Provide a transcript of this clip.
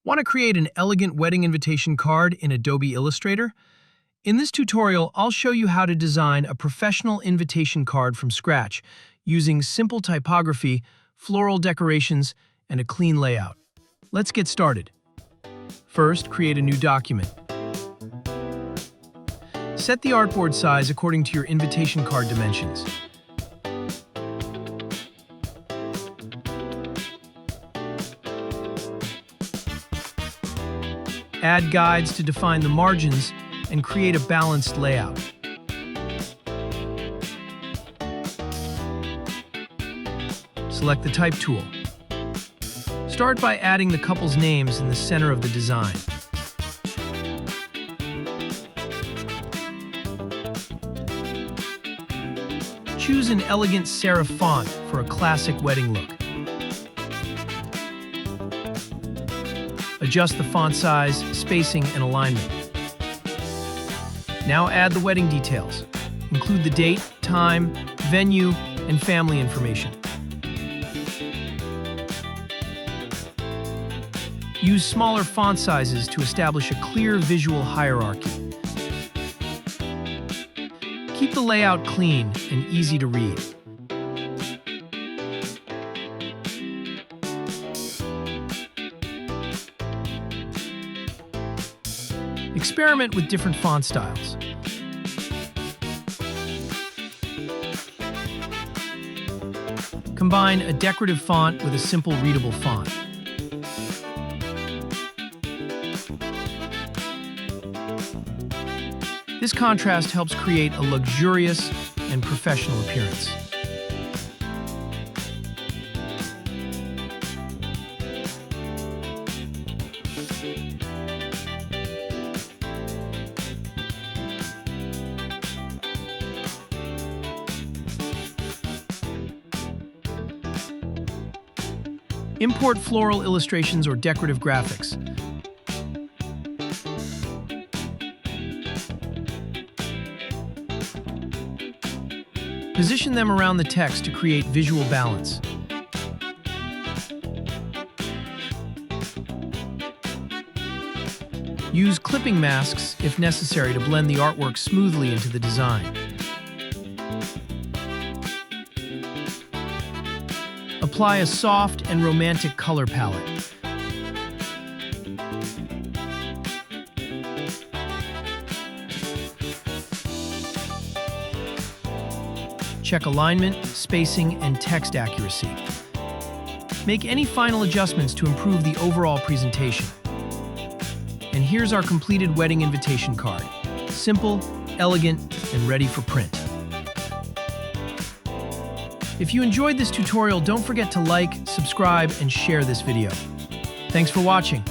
Want to create an elegant wedding invitation card in Adobe Illustrator? In this tutorial, I'll show you how to design a professional invitation card from scratch using simple typography, floral decorations, and a clean layout. Let's get started. First, create a new document. Set the artboard size according to your invitation card dimensions. Add guides to define the margins and create a balanced layout. Select the Type tool. Start by adding the couple's names in the center of the design. Choose an elegant serif font for a classic wedding look. Adjust the font size, spacing, and alignment. Now add the wedding details. Include the date, time, venue, and family information. Use smaller font sizes to establish a clear visual hierarchy. Keep the layout clean and easy to read. Experiment with different font styles. Combine a decorative font with a simple readable font. This contrast helps create a luxurious and professional appearance. Import floral illustrations or decorative graphics. Position them around the text to create visual balance. Use clipping masks if necessary to blend the artwork smoothly into the design. Apply a soft and romantic color palette. Check alignment, spacing, and text accuracy. Make any final adjustments to improve the overall presentation. And here's our completed wedding invitation card. Simple, elegant, and ready for print. If you enjoyed this tutorial, don't forget to like, subscribe, and share this video. Thanks for watching.